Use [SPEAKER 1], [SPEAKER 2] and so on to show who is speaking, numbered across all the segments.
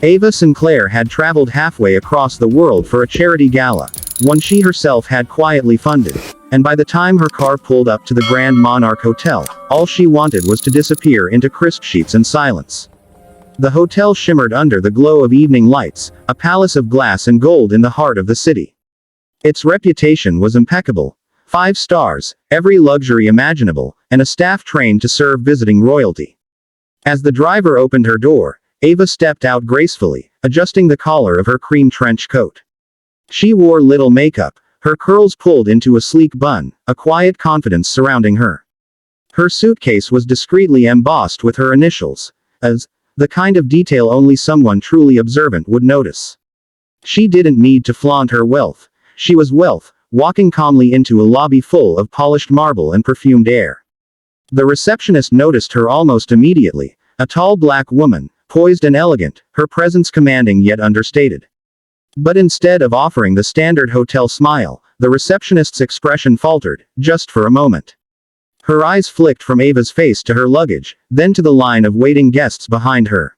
[SPEAKER 1] Ava Sinclair had traveled halfway across the world for a charity gala, one she herself had quietly funded. And by the time her car pulled up to the Grand Monarch Hotel, all she wanted was to disappear into crisp sheets and silence. The hotel shimmered under the glow of evening lights, a palace of glass and gold in the heart of the city. Its reputation was impeccable. 5 stars, every luxury imaginable, and a staff trained to serve visiting royalty. As the driver opened her door, Ava stepped out gracefully, adjusting the collar of her cream trench coat. She wore little makeup, her curls pulled into a sleek bun, a quiet confidence surrounding her. Her suitcase was discreetly embossed with her initials, as the kind of detail only someone truly observant would notice. She didn't need to flaunt her wealth. She was wealth, walking calmly into a lobby full of polished marble and perfumed air. The receptionist noticed her almost immediately, a tall black woman, poised and elegant, her presence commanding yet understated. But instead of offering the standard hotel smile, the receptionist's expression faltered, just for a moment. Her eyes flicked from Ava's face to her luggage, then to the line of waiting guests behind her.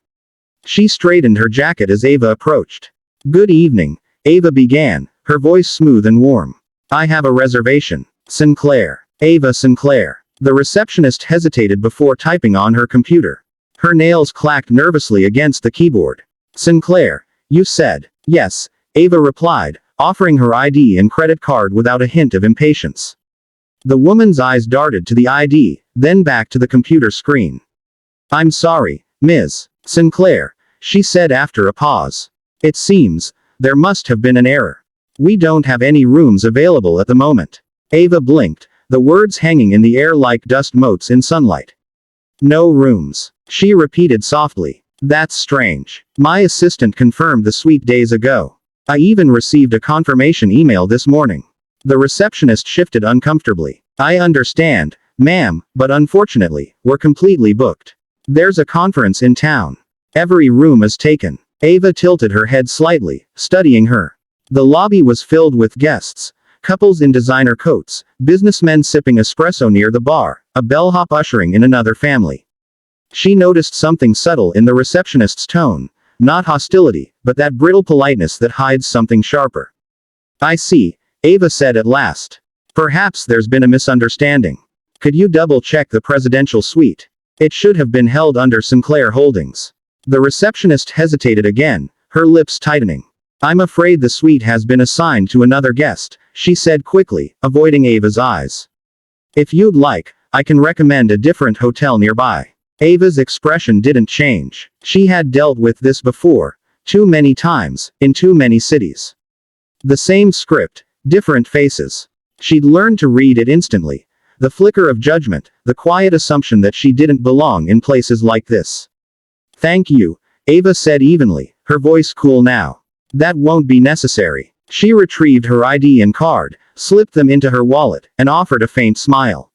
[SPEAKER 1] She straightened her jacket as Ava approached. "Good evening," Ava began, her voice smooth and warm. "I have a reservation. Sinclair. Ava Sinclair." The receptionist hesitated before typing on her computer. Her nails clacked nervously against the keyboard. "Sinclair, you said." "Yes," Ava replied, offering her ID and credit card without a hint of impatience. The woman's eyes darted to the ID, then back to the computer screen. "I'm sorry, Ms. Sinclair," she said after a pause. "It seems there must have been an error. We don't have any rooms available at the moment." Ava blinked, the words hanging in the air like dust motes in sunlight. "No rooms," she repeated softly. "That's strange. My assistant confirmed the suite days ago. I even received a confirmation email this morning." The receptionist shifted uncomfortably. "I understand, ma'am, but unfortunately, we're completely booked. There's a conference in town. Every room is taken." Ava tilted her head slightly, studying her. The lobby was filled with guests. Couples in designer coats, businessmen sipping espresso near the bar, a bellhop ushering in another family. She noticed something subtle in the receptionist's tone, not hostility, but that brittle politeness that hides something sharper. "I see," Ava said at last. "Perhaps there's been a misunderstanding. Could you double-check the presidential suite? It should have been held under Sinclair Holdings." The receptionist hesitated again, her lips tightening. "I'm afraid the suite has been assigned to another guest," she said quickly, avoiding Ava's eyes. "If you'd like, I can recommend a different hotel nearby." Ava's expression didn't change. She had dealt with this before, too many times, in too many cities. The same script, different faces. She'd learned to read it instantly. The flicker of judgment, the quiet assumption that she didn't belong in places like this. "Thank you," Ava said evenly, her voice cool now. "That won't be necessary." She retrieved her ID and card, slipped them into her wallet, and offered a faint smile.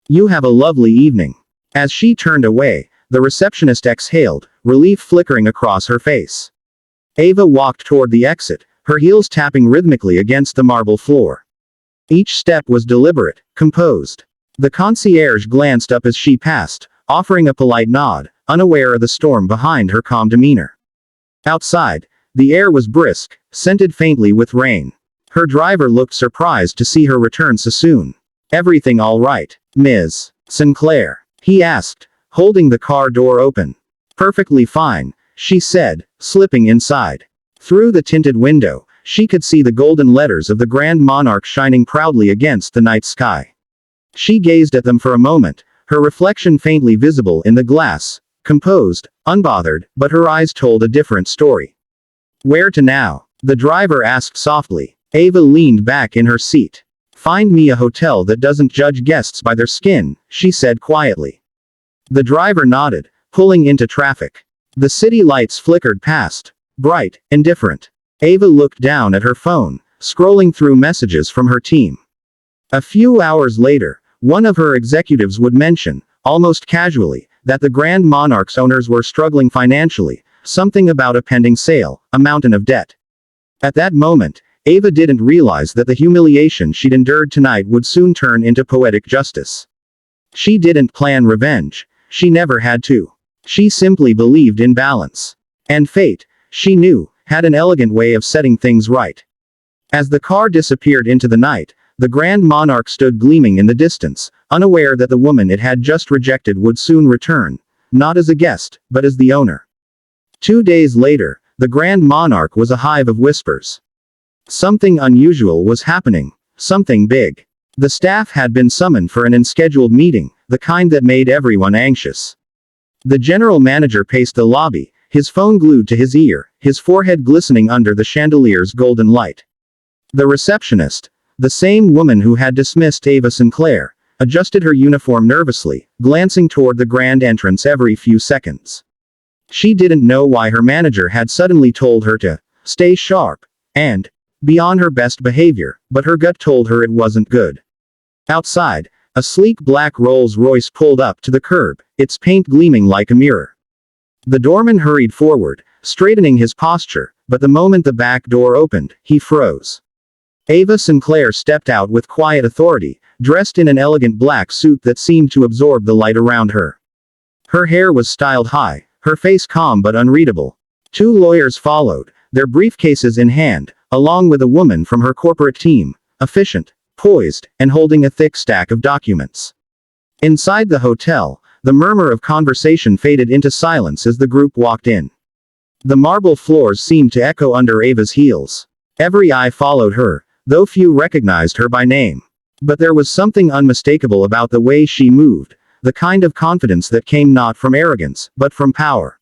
[SPEAKER 1] "You have a lovely evening." As she turned away, the receptionist exhaled, relief flickering across her face. Ava walked toward the exit, her heels tapping rhythmically against the marble floor. Each step was deliberate, composed. The concierge glanced up as she passed, offering a polite nod, unaware of the storm behind her calm demeanor. Outside, the air was brisk, scented faintly with rain. Her driver looked surprised to see her return so soon. "Everything all right, Ms. Sinclair?" he asked, holding the car door open. "Perfectly fine," she said, slipping inside. Through the tinted window, she could see the golden letters of the Grand Monarch shining proudly against the night sky. She gazed at them for a moment, her reflection faintly visible in the glass, composed, unbothered, but her eyes told a different story. "Where to now?" the driver asked softly. Ava leaned back in her seat. "Find me a hotel that doesn't judge guests by their skin," she said quietly. The driver nodded, pulling into traffic. The city lights flickered past, bright, indifferent. Ava looked down at her phone, scrolling through messages from her team. A few hours later, one of her executives would mention, almost casually, that the Grand Monarch's owners were struggling financially, something about a pending sale, a mountain of debt. At that moment, Ava didn't realize that the humiliation she'd endured tonight would soon turn into poetic justice. She didn't plan revenge. She never had to. She simply believed in balance. And fate, she knew, had an elegant way of setting things right. As the car disappeared into the night, the Grand Monarch stood gleaming in the distance, unaware that the woman it had just rejected would soon return, not as a guest, but as the owner. 2 days later, the Grand Monarch was a hive of whispers. Something unusual was happening, something big. The staff had been summoned for an unscheduled meeting, the kind that made everyone anxious. The general manager paced the lobby, his phone glued to his ear, his forehead glistening under the chandelier's golden light. The receptionist, the same woman who had dismissed Ava Sinclair, adjusted her uniform nervously, glancing toward the grand entrance every few seconds. She didn't know why her manager had suddenly told her to stay sharp and be on her best behavior, but her gut told her it wasn't good. Outside, a sleek black Rolls-Royce pulled up to the curb, its paint gleaming like a mirror. The doorman hurried forward, straightening his posture, but the moment the back door opened, he froze. Ava Sinclair stepped out with quiet authority, dressed in an elegant black suit that seemed to absorb the light around her. Her hair was styled high, her face calm but unreadable. 2 lawyers followed, their briefcases in hand, along with a woman from her corporate team, efficient, poised, and holding a thick stack of documents. Inside the hotel, the murmur of conversation faded into silence as the group walked in. The marble floors seemed to echo under Ava's heels. Every eye followed her, though few recognized her by name. But there was something unmistakable about the way she moved, the kind of confidence that came not from arrogance, but from power.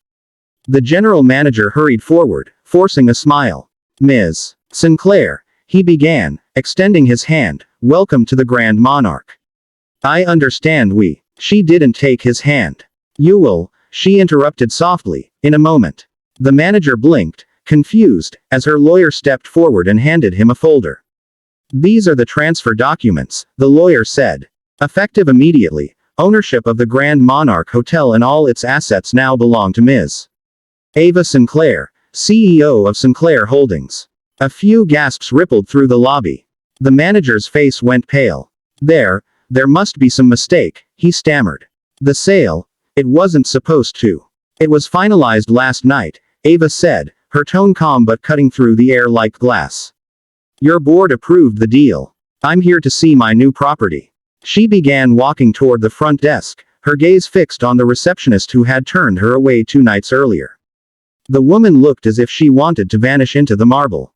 [SPEAKER 1] The general manager hurried forward, forcing a smile. "Ms. Sinclair," he began, extending his hand, "welcome to the Grand Monarch." "I understand She didn't take his hand. "You will," she interrupted softly, "in a moment." The manager blinked, confused, as her lawyer stepped forward and handed him a folder. "These are the transfer documents," the lawyer said. "Effective immediately, ownership of the Grand Monarch Hotel and all its assets now belong to Ms. Ava Sinclair, CEO of Sinclair Holdings." A few gasps rippled through the lobby. The manager's face went pale. There must be some mistake," he stammered. "The sale, it wasn't supposed to. It was finalized last night," Ava said, her tone calm but cutting through the air like glass. "Your board approved the deal. I'm here to see my new property." She began walking toward the front desk, her gaze fixed on the receptionist who had turned her away 2 nights earlier. The woman looked as if she wanted to vanish into the marble.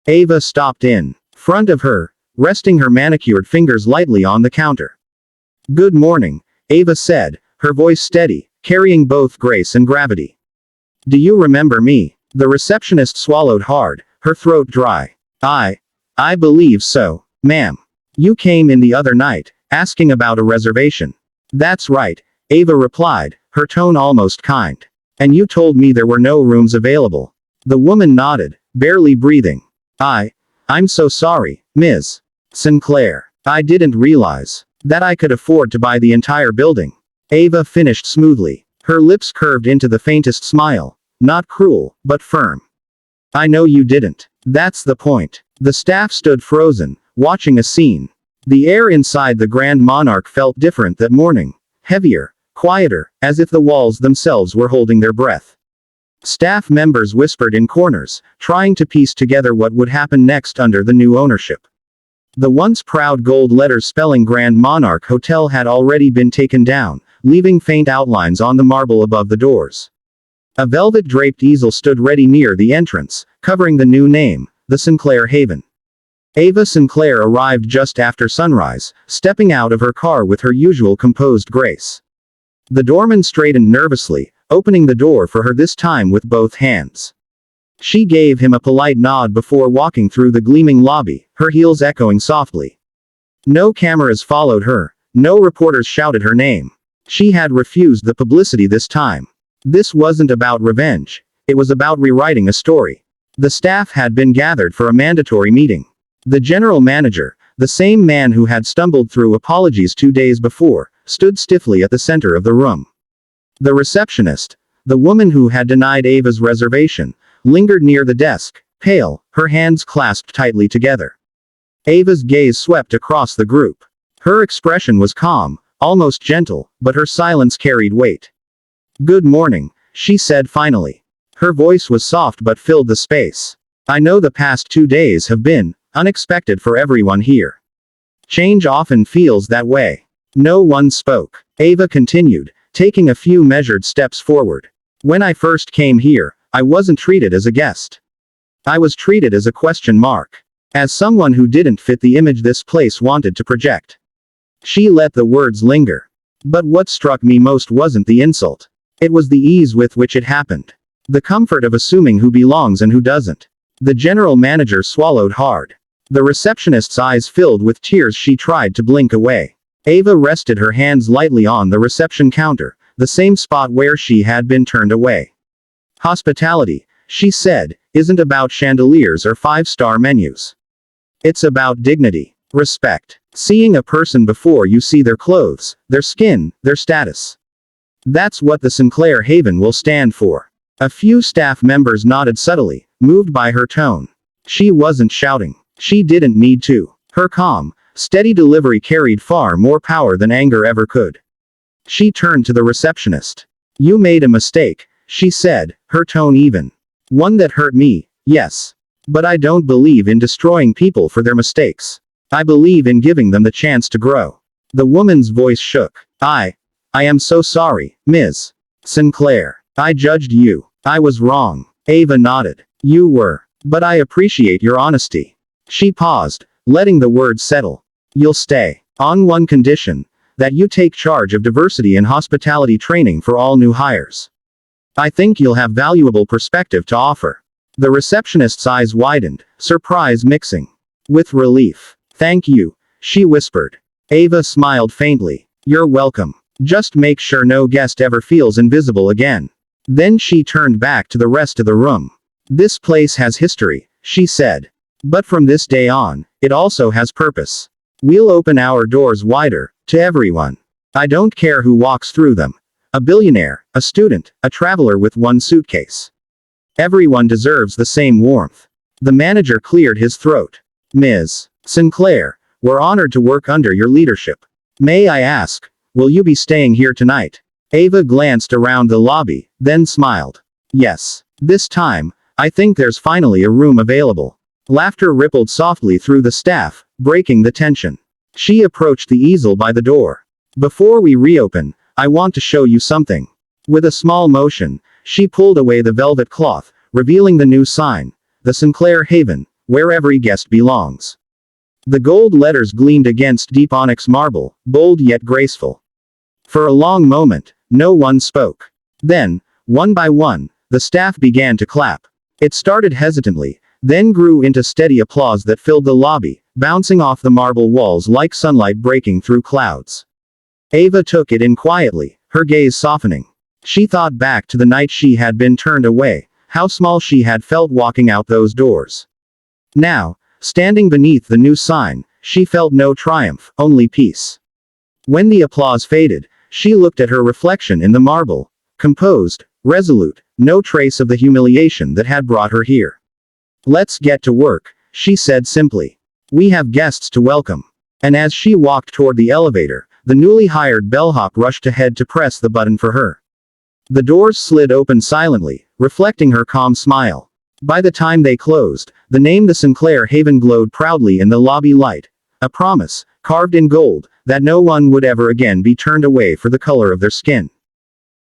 [SPEAKER 1] Ava stopped in front of her, resting her manicured fingers lightly on the counter. "Good morning," Ava said, her voice steady, carrying both grace and gravity. "Do you remember me?" The receptionist swallowed hard, her throat dry. I believe so, ma'am. You came in the other night, asking about a reservation." "That's right," Ava replied, her tone almost kind. "And you told me there were no rooms available." The woman nodded, barely breathing. I'm so sorry, Ms. Sinclair. I didn't realize that I could afford to buy the entire building." Ava finished smoothly. Her lips curved into the faintest smile. Not cruel, but firm. "I know you didn't. That's the point." The staff stood frozen, watching a scene. The air inside the Grand Monarch felt different that morning. Heavier, quieter, as if the walls themselves were holding their breath. Staff members whispered in corners, trying to piece together what would happen next under the new ownership. The once proud gold letters spelling Grand Monarch Hotel had already been taken down, leaving faint outlines on the marble above the doors. A velvet-draped easel stood ready near the entrance, covering the new name, the Sinclair Haven. Ava Sinclair arrived just after sunrise, stepping out of her car with her usual composed grace. The doorman straightened nervously, opening the door for her this time with both hands. She gave him a polite nod before walking through the gleaming lobby, her heels echoing softly. No cameras followed her, no reporters shouted her name. She had refused the publicity this time. This wasn't about revenge, it was about rewriting a story. The staff had been gathered for a mandatory meeting. The general manager, the same man who had stumbled through apologies 2 days before, stood stiffly at the center of the room. The receptionist, the woman who had denied Ava's reservation, lingered near the desk, pale, her hands clasped tightly together. Ava's gaze swept across the group. Her expression was calm, almost gentle, but her silence carried weight. "Good morning," she said finally. Her voice was soft but filled the space. I know the past 2 days have been unexpected for everyone here. Change often feels that way. No one spoke. Ava continued, taking a few measured steps forward. When I first came here, I wasn't treated as a guest. I was treated as a question mark. As someone who didn't fit the image this place wanted to project. She let the words linger. But what struck me most wasn't the insult. It was the ease with which it happened. The comfort of assuming who belongs and who doesn't. The general manager swallowed hard. The receptionist's eyes filled with tears. She tried to blink away. Ava rested her hands lightly on the reception counter, the same spot where she had been turned away. Hospitality, she said, isn't about chandeliers or five-star menus. It's about dignity, respect, seeing a person before you see their clothes, their skin, their status. That's what the Sinclair Haven will stand for. A few staff members nodded subtly, moved by her tone. She wasn't shouting. She didn't need to. Her calm, steady delivery carried far more power than anger ever could. She turned to the receptionist. You made a mistake, she said, her tone even. One that hurt me, yes. But I don't believe in destroying people for their mistakes. I believe in giving them the chance to grow. The woman's voice shook. I am so sorry, Ms. Sinclair. I judged you. I was wrong. Ava nodded. You were. But I appreciate your honesty. She paused, letting the words settle. You'll stay. On one condition. That you take charge of diversity and hospitality training for all new hires. I think you'll have valuable perspective to offer. The receptionist's eyes widened, surprise mixing with relief. Thank you, she whispered. Ava smiled faintly. You're welcome. Just make sure no guest ever feels invisible again. Then she turned back to the rest of the room. This place has history, she said. But from this day on, it also has purpose. We'll open our doors wider, to everyone. I don't care who walks through them. A billionaire, a student, a traveler with one suitcase. Everyone deserves the same warmth. The manager cleared his throat. Ms. Sinclair, we're honored to work under your leadership. May I ask, will you be staying here tonight? Ava glanced around the lobby, then smiled. Yes. This time, I think there's finally a room available. Laughter rippled softly through the staff, breaking the tension. She approached the easel by the door. Before we reopen, I want to show you something. With a small motion, she pulled away the velvet cloth, revealing the new sign, the Sinclair Haven, where every guest belongs. The gold letters gleamed against deep onyx marble, bold yet graceful. For a long moment, no one spoke. Then, one by one, the staff began to clap. It started hesitantly, then grew into steady applause that filled the lobby, bouncing off the marble walls like sunlight breaking through clouds. Ava took it in quietly, her gaze softening. She thought back to the night she had been turned away, how small she had felt walking out those doors. Now, standing beneath the new sign, she felt no triumph, only peace. When the applause faded, she looked at her reflection in the marble, composed, resolute, no trace of the humiliation that had brought her here. Let's get to work, she said simply. We have guests to welcome. And as she walked toward the elevator, the newly hired bellhop rushed ahead to press the button for her. The doors slid open silently, reflecting her calm smile. By the time they closed, the name the Sinclair Haven glowed proudly in the lobby light. A promise, carved in gold, that no one would ever again be turned away for the color of their skin.